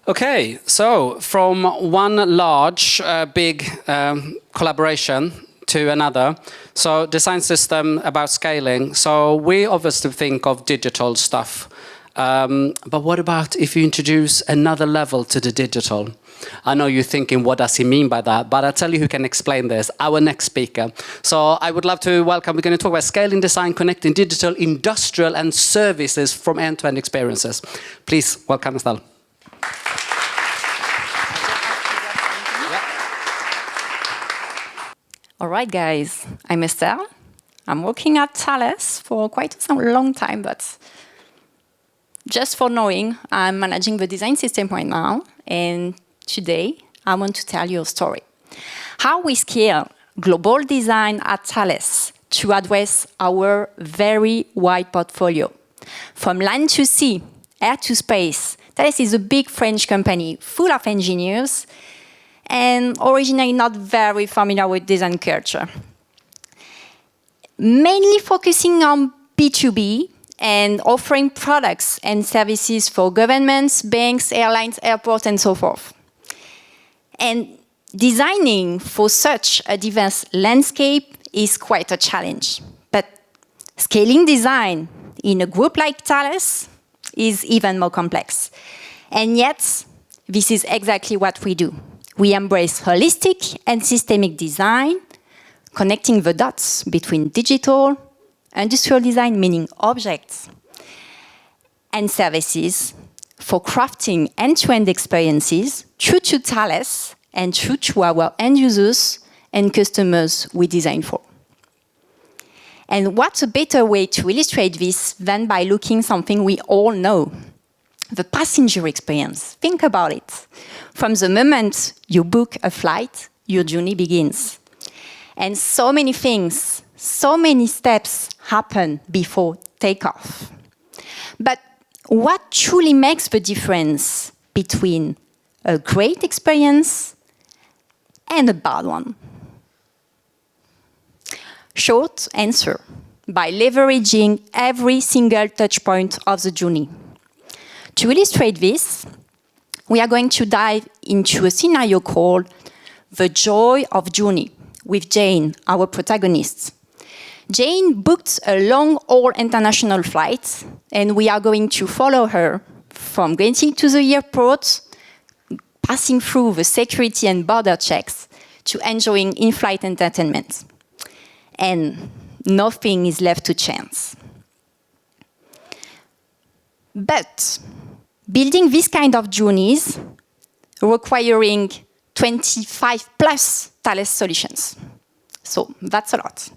Okay, so from one large, big collaboration to another. So design system about scaling. So we obviously think of digital stuff. But what about if you introduce another level to the digital? I know you're thinking, what does he mean by that? But I'll tell you who can explain this, our next speaker. So I would love to welcome, we're going to talk about scaling design, connecting digital, industrial and services from end-to-end experiences. Please welcome Estelle. All right, guys, I'm Estelle. I'm working at Thales for quite a long time, but just for knowing, I'm managing the design system right now, and today I want to tell you a story. How we scale global design at Thales to address our very wide portfolio. From land to sea, air to space, Thales is a big French company full of engineers and originally not very familiar with design culture. Mainly focusing on B2B and offering products and services for governments, banks, airlines, airports, and so forth. And designing for such a diverse landscape is quite a challenge. But scaling design in a group like Thales is even more complex. And yet, this is exactly what we do. We embrace holistic and systemic design, connecting the dots between digital, industrial design, meaning objects, and services for crafting end-to-end experiences true to Thales and true to our end users and customers we design for. And what's a better way to illustrate this than by looking something we all know? The passenger experience. Think about it. From the moment you book a flight, your journey begins. And so many things, so many steps happen before takeoff. But what truly makes the difference between a great experience and a bad one? Short answer, by leveraging every single touch point of the journey. To illustrate this, we are going to dive into a scenario called The Joy of Journey with Jane, our protagonist. Jane booked a long-haul international flight, and we are going to follow her from getting to the airport, passing through the security and border checks, to enjoying in-flight entertainment. And nothing is left to chance. But building this kind of journeys requiring 25 plus Thales solutions. So that's a lot.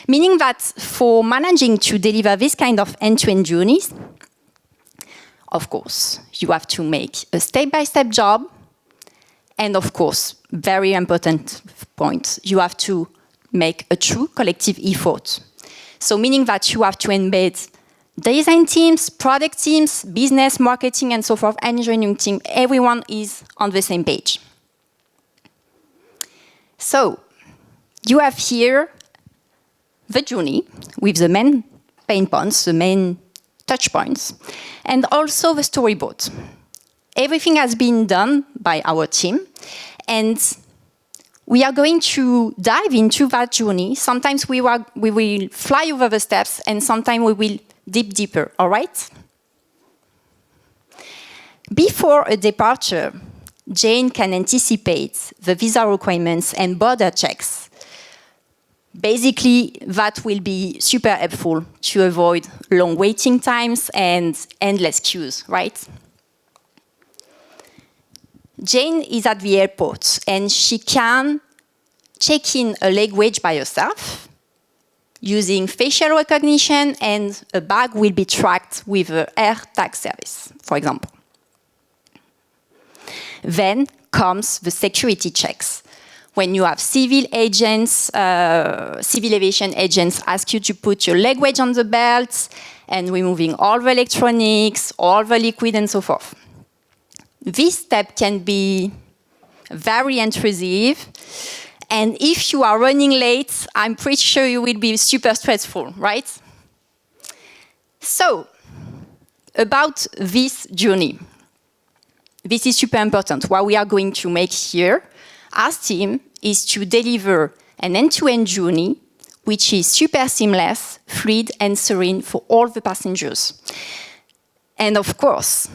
Meaning that for managing to deliver this kind of end-to-end journeys, of course, you have to make a step-by-step job. And of course, very important point, you have to make a true collective effort. So meaning that you have to embed design teams, product teams, business, marketing, and so forth, engineering team, everyone is on the same page. So, you have here the journey with the main pain points, the main touch points, and also the storyboard. Everything has been done by our team, and we are going to dive into that journey. Sometimes we will fly over the steps, and sometimes we will dip deeper, all right? Before a departure, Jane can anticipate the visa requirements and border checks. Basically, that will be super helpful to avoid long waiting times and endless queues, right? Jane is at the airport and she can check in a luggage by herself using facial recognition, and a bag will be tracked with an air tag service, for example. Then comes the security checks. When you have civil agents, civil aviation agents ask you to put your luggage on the belt and removing all the electronics, all the liquid, and so forth. This step can be very intrusive, and if you are running late, I'm pretty sure you will be super stressful, right? So, about this journey. this is super important. What we are going to make here as team is to deliver an end-to-end journey which is super seamless, fluid, and serene for all the passengers. And of course,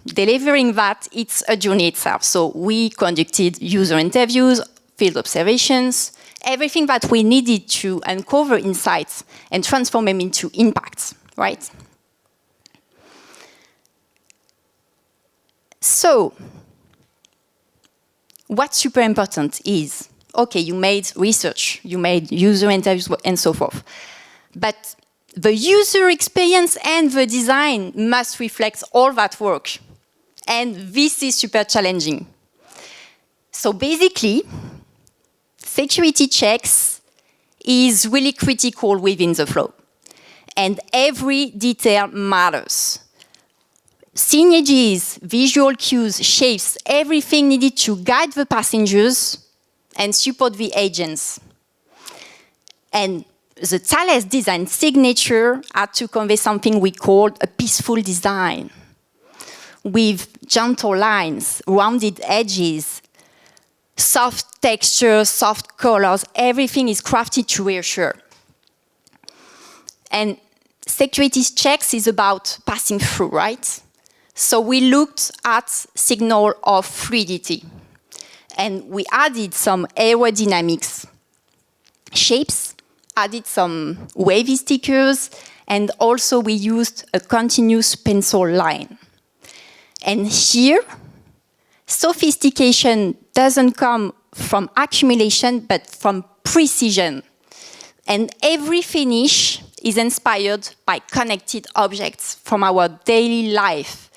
delivering that, it's a journey itself. So we conducted user interviews, field observations, everything that we needed to uncover insights and transform them into impacts, right? So, what's super important is, okay, you made research, you made user interviews and so forth, but the user experience and the design must reflect all that work. And this is super challenging. So basically, security checks is really critical within the flow. And every detail matters. Synergies, visual cues, shapes, everything needed to guide the passengers and support the agents. And the Thales design signature had to convey something we called a peaceful design, with gentle lines, rounded edges, soft textures, soft colors, everything is crafted to reassure. And security checks is about passing through, right? So we looked at signal of fluidity, and we added some aerodynamics shapes, added some wavy stickers, and also we used a continuous pencil line. And here, sophistication doesn't come from accumulation, but from precision. And every finish is inspired by connected objects from our daily life,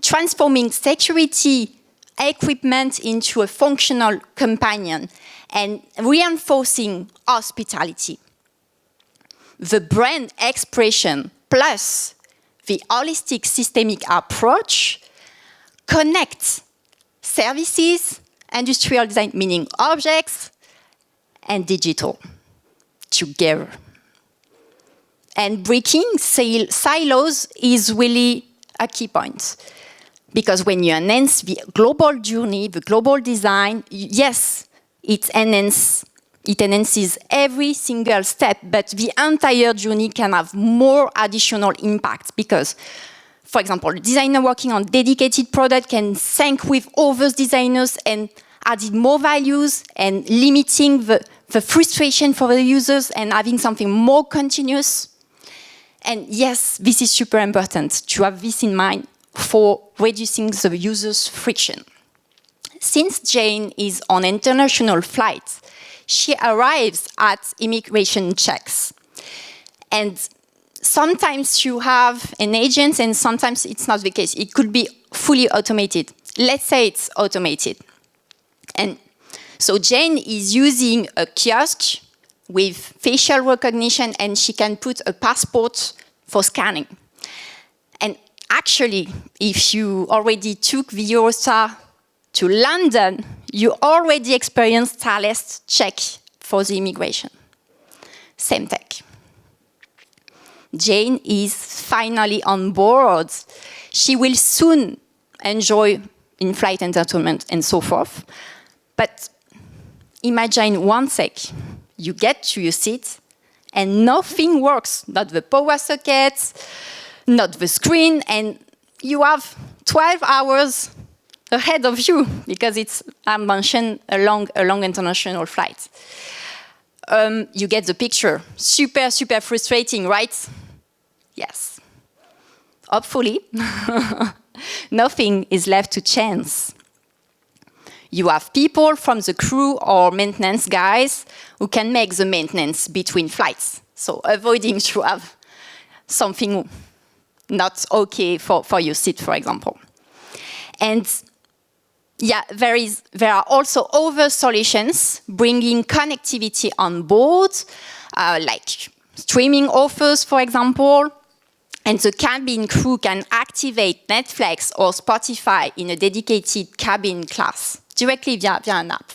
transforming security equipment into a functional companion and reinforcing hospitality. The brand expression plus the holistic systemic approach connects services, industrial design, meaning objects, and digital together. And breaking silos is really a key point. Because when you enhance the global journey, the global design, yes, it enhances every single step, but the entire journey can have more additional impact because, for example, a designer working on dedicated product can sync with other designers and adding more values and limiting the frustration for the users and having something more continuous. And yes, this is super important to have this in mind for reducing the user's friction. Since Jane is on international flights, she arrives at immigration checks. And sometimes you have an agent and sometimes it's not the case. It could be fully automated. Let's say it's automated. And so Jane is using a kiosk with facial recognition and she can put a passport for scanning. And actually, if you already took the Eurostar to London, you already experienced Thales check for the immigration. Same tech. Jane is finally on board. She will soon enjoy in-flight entertainment and so forth. But imagine one sec, you get to your seat and nothing works, not the power sockets, not the screen, and you have 12 hours ahead of you because it's, I mentioned, a long international flight. You get the picture. Super, super frustrating, right? Yes. Hopefully, nothing is left to chance. You have people from the crew or maintenance guys who can make the maintenance between flights. So avoiding to have something not okay for your seat, for example. And yeah, there are also other solutions bringing connectivity on board, like streaming offers, for example. And the cabin crew can activate Netflix or Spotify in a dedicated cabin class directly via an app.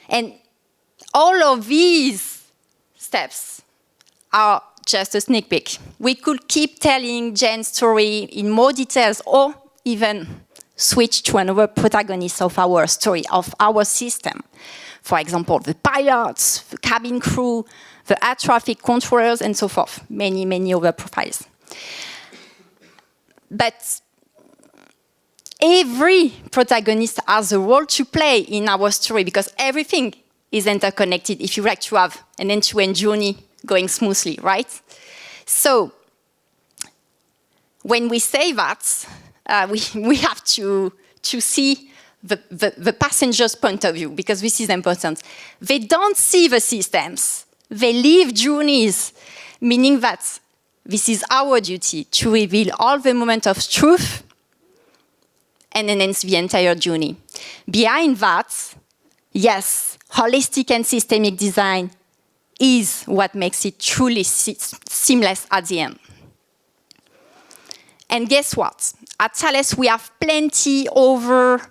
And all of these steps are just a sneak peek. We could keep telling Jane's story in more details or even switch to another protagonist of our story, of our system. For example, the pilots, the cabin crew, the air traffic controllers, and so forth. Many, many other profiles. But every protagonist has a role to play in our story because everything is interconnected if you like to have an end-to-end journey going smoothly, right? So when we say that, we have to see the passenger's point of view, because this is important. They don't see the systems. They live journeys, meaning that this is our duty to reveal all the moments of truth and enhance the entire journey. Behind that, yes, holistic and systemic design is what makes it truly seamless at the end. And guess what? At Thales, we have plenty of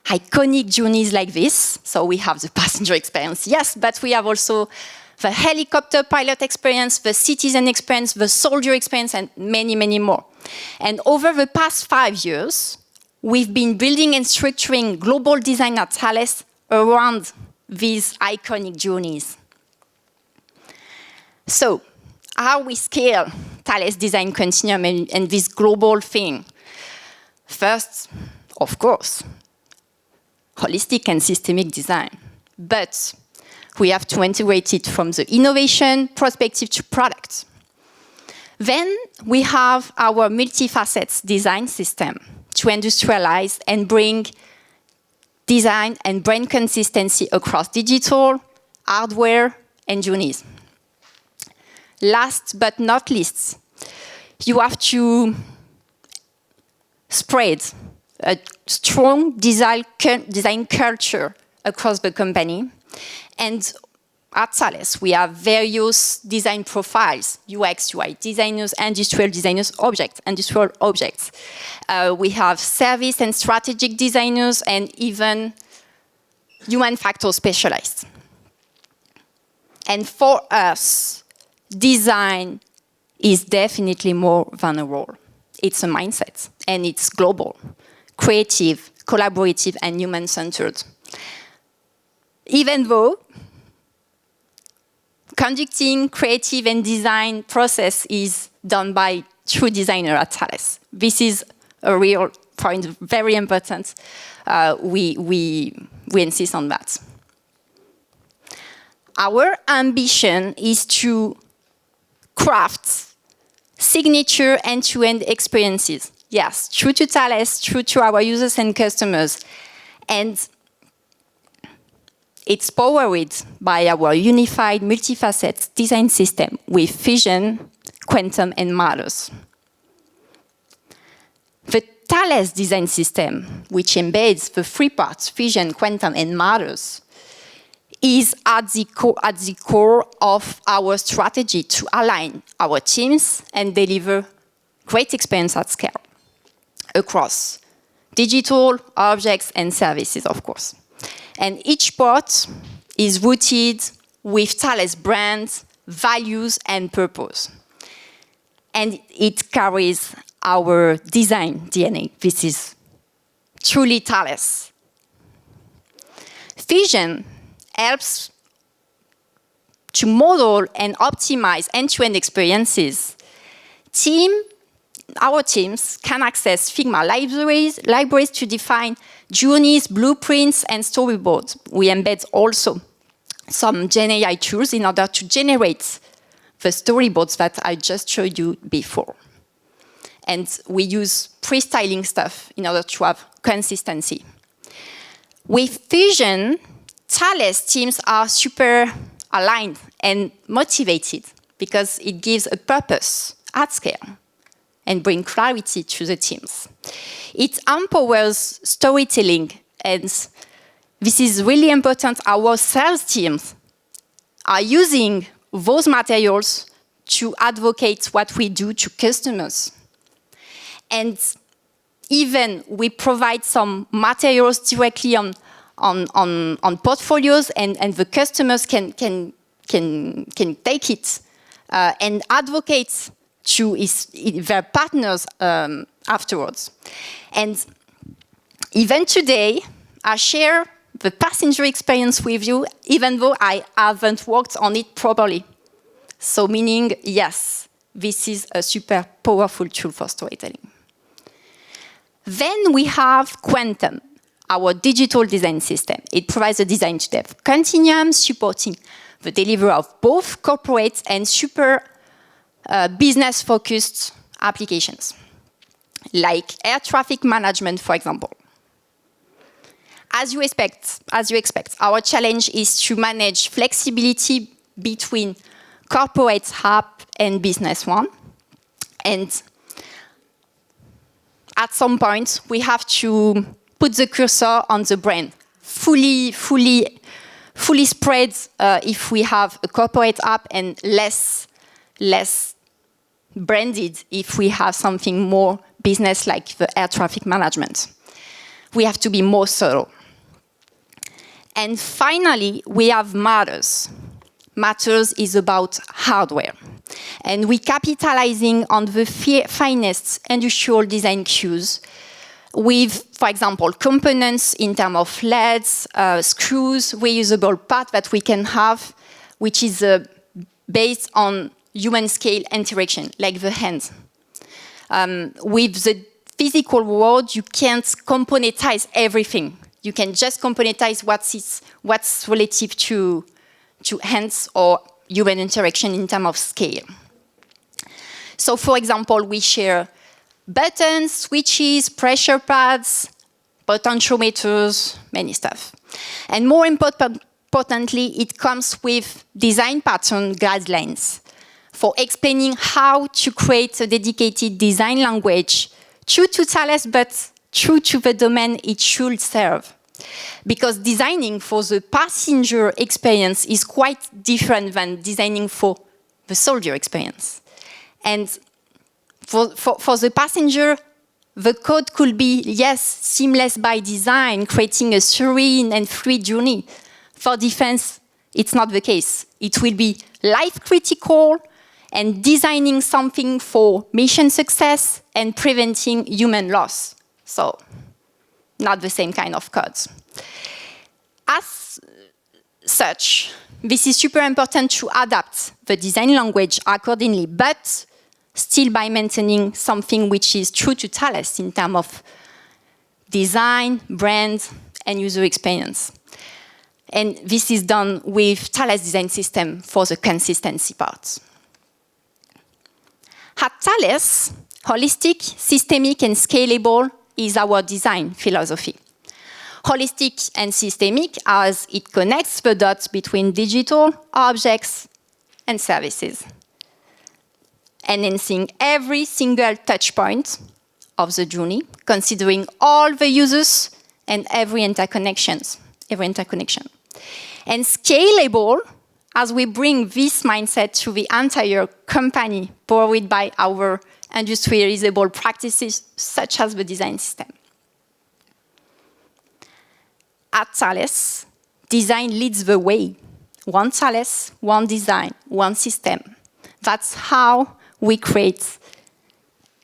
iconic journeys like this. So we have the passenger experience, yes, but we have also the helicopter pilot experience, the citizen experience, the soldier experience, and many, many more. And over the past 5 years, we've been building and structuring global design at Thales around these iconic journeys. So, how we scale Thales Design Continuum and this global thing? First, of course, holistic and systemic design. But we have to integrate it from the innovation perspective to product. Then we have our multifaceted design system to industrialize and bring design and brand consistency across digital, hardware, and journeys. Last but not least, you have to spread a strong design culture across the company. And at Thales, we have various design profiles, UX, UI designers, industrial designers, industrial objects. We have service and strategic designers, and even human factor specialists. And for us, design is definitely more than a role. It's a mindset, and it's global, creative, collaborative, and human-centered. Even though conducting creative and design process is done by true designer at Thales. This is a real point, very important. We insist on that. Our ambition is to craft signature end-to-end experiences. Yes, true to Thales, true to our users and customers. And it's powered by our unified, multifaceted design system with Fusion, Quantum, and Matters. The Thales Design System, which embeds the three parts, Fusion, Quantum, and Matters, is at the core of our strategy to align our teams and deliver great experience at scale across digital, objects, and services, of course. And each part is rooted with Thales brand, values, and purpose. And it carries our design DNA. This is truly Thales. Fusion helps to model and optimize end-to-end experiences. Our teams can access Figma libraries to define journeys, blueprints, and storyboards. We embed also some GenAI tools in order to generate the storyboards that I just showed you before. And we use pre-styling stuff in order to have consistency. With Fusion, Thales teams are super aligned and motivated because it gives a purpose at scale and bring clarity to the teams. It empowers storytelling, and this is really important. Our sales teams are using those materials to advocate what we do to customers. And even we provide some materials directly on portfolios, and the customers can take it and advocate to their partners afterwards. And even today, I share the passenger experience with you, even though I haven't worked on it properly. So meaning, yes, this is a super powerful tool for storytelling. Then we have Quantum, our digital design system. It provides a design-to-dev continuum supporting the delivery of both corporate and super business-focused applications, like air traffic management, for example. As you expect, our challenge is to manage flexibility between corporate app and business one. And at some point, we have to put the cursor on the brand, fully spread if we have a corporate app, and less branded if we have something more business like the air traffic management. We have to be more subtle. And finally, we have Matters. Matters is about hardware. And we're capitalizing on the finest industrial design cues with, for example, components in terms of LEDs, screws, reusable part that we can have, which is based on human scale interaction, like the hands. With the physical world, you can't componentize everything. You can just componentize what's relative to hands or human interaction in terms of scale. So, for example, we share buttons, switches, pressure pads, potentiometers, many stuff. And more importantly, it comes with design pattern guidelines for explaining how to create a dedicated design language true to Thales, but true to the domain it should serve. Because designing for the passenger experience is quite different than designing for the soldier experience. And for the passenger, the code could be, yes, seamless by design, creating a serene and fluid journey. For defense, it's not the case. It will be life critical and designing something for mission success and preventing human loss. So, not the same kind of codes. As such, this is super important to adapt the design language accordingly, but still by maintaining something which is true to Thales in terms of design, brand, and user experience. And this is done with Thales Design System for the consistency part. At Thales, holistic, systemic, and scalable is our design philosophy. Holistic and systemic as it connects the dots between digital objects and services, enhancing every single touch point of the journey, considering all the users and every interconnection. And scalable as we bring this mindset to the entire company, powered by our industrializable practices, such as the design system. At Thales, design leads the way. One Thales, one design, one system. That's how we create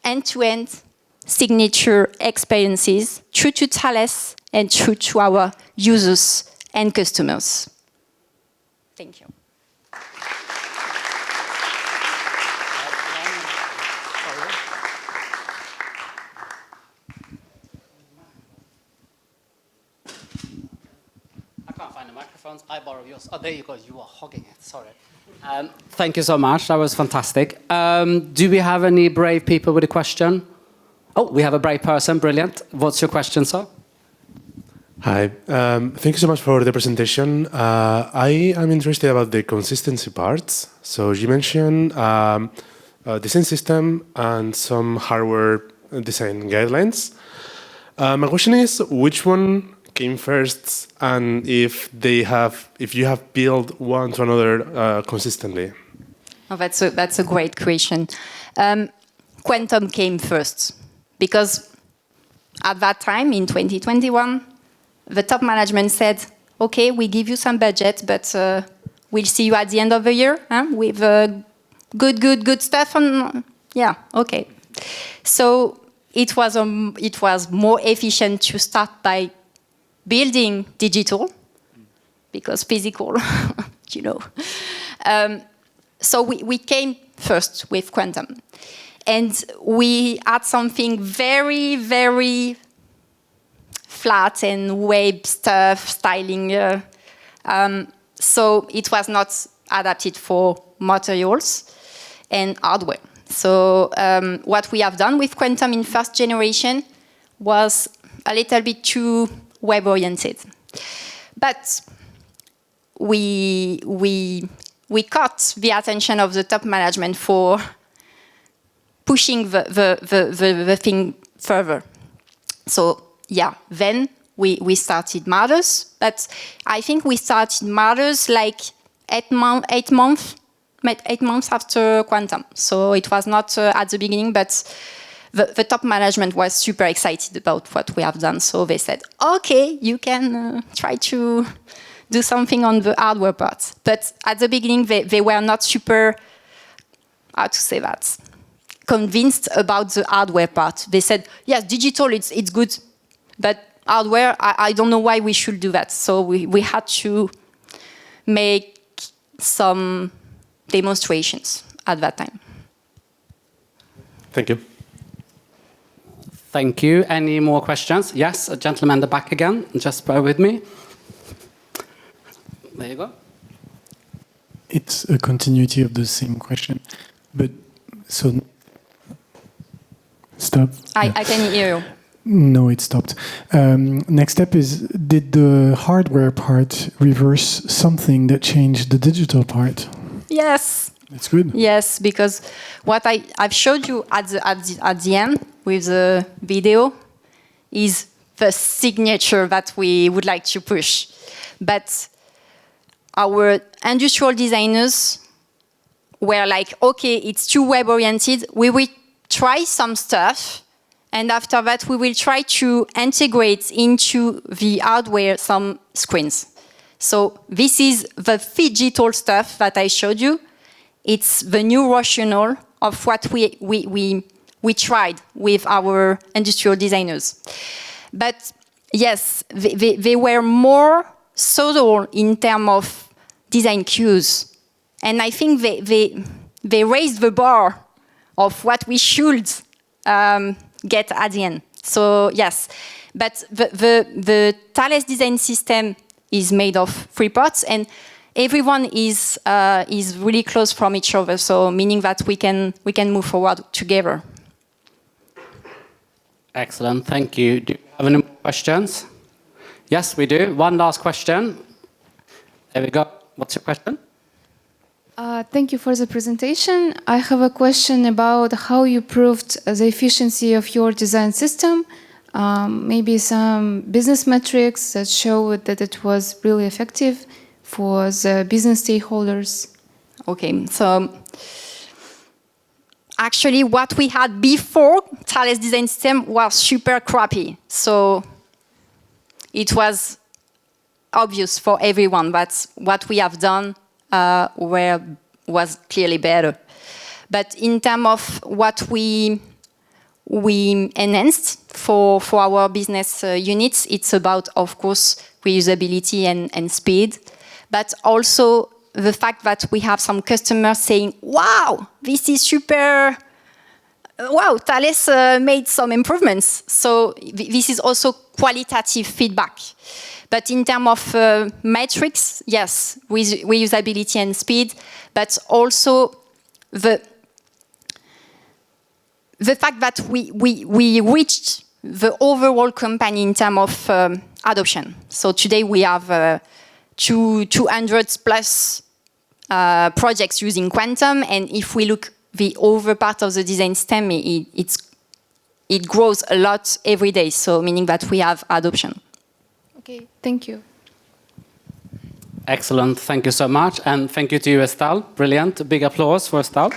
end-to-end signature experiences, true to Thales and true to our users and customers. Thank you. I borrow yours. Oh, there you go. You are hogging it. Sorry. Thank you so much. That was fantastic. Do we have any brave people with a question? Oh, we have a brave person. Brilliant. What's your question, sir? Hi. Thank you so much for the presentation. I am interested about the consistency parts. So you mentioned design system and some hardware design guidelines. My question is, which one came first, and if you have built one to another consistently? Oh, that's a great question. Quantum came first because at that time in 2021, the top management said, "Okay, we give you some budget, but we'll see you at the end of the year with good stuff." Yeah, okay. So it was more efficient to start by building digital, because physical, you know. So we came first with quantum. And we had something very, very flat and web stuff, styling. So it was not adapted for materials and hardware. So what we have done with quantum in first generation was a little bit too web-oriented. But we caught the attention of the top management for pushing the thing further. So yeah, then we started Matters, but I think we started Matters like 8 months after quantum. So it was not at the beginning, but the top management was super excited about what we have done. So they said, okay, you can try to do something on the hardware part. But at the beginning, they were not super, how to say that, convinced about the hardware part. They said, yes, digital, it's good, but hardware, I don't know why we should do that. So we had to make some demonstrations at that time. Thank you. Thank you. Any more questions? Yes, a gentleman in the back again. Just bear with me. There you go. It's a continuity of the same question. But so stop. I can hear you. No, it stopped. Next step is, did the hardware part reverse something that changed the digital part? Yes. That's good. Yes, because what I've showed you at the end with the video is the signature that we would like to push. But our industrial designers were like, okay, it's too web-oriented. We will try some stuff. And after that, we will try to integrate into the hardware some screens. So this is the phygital stuff that I showed you. It's the new rationale of what we tried with our industrial designers. But yes, they were more subtle in terms of design cues. And I think they raised the bar of what we should get at the end. So yes, but the Thales Design System is made of 3 parts, and everyone is really close from each other. So meaning that we can move forward together. Excellent, thank you. Do you have any more questions? Yes, we do. One last question. There we go. What's your question? Thank you for the presentation. I have a question about how you proved the efficiency of your design system. Maybe some business metrics that show that it was really effective for the business stakeholders. Okay, so actually what we had before Thales Design System was super crappy. So it was obvious for everyone that what we have done was clearly better. But in terms of what we enhanced for our business units, it's about, of course, reusability and speed, but also the fact that we have some customers saying, wow, this is super, wow, Thales made some improvements. So this is also qualitative feedback. But in terms of metrics, yes, reusability and speed, but also the fact that we reached the overall company in terms of adoption. So today we have 200 plus projects using quantum, and if we look the over part of the design system, it grows a lot every day. So meaning that we have adoption. Okay, thank you. Excellent, thank you so much. And thank you to you, Estelle. Brilliant. Big applause for Estelle.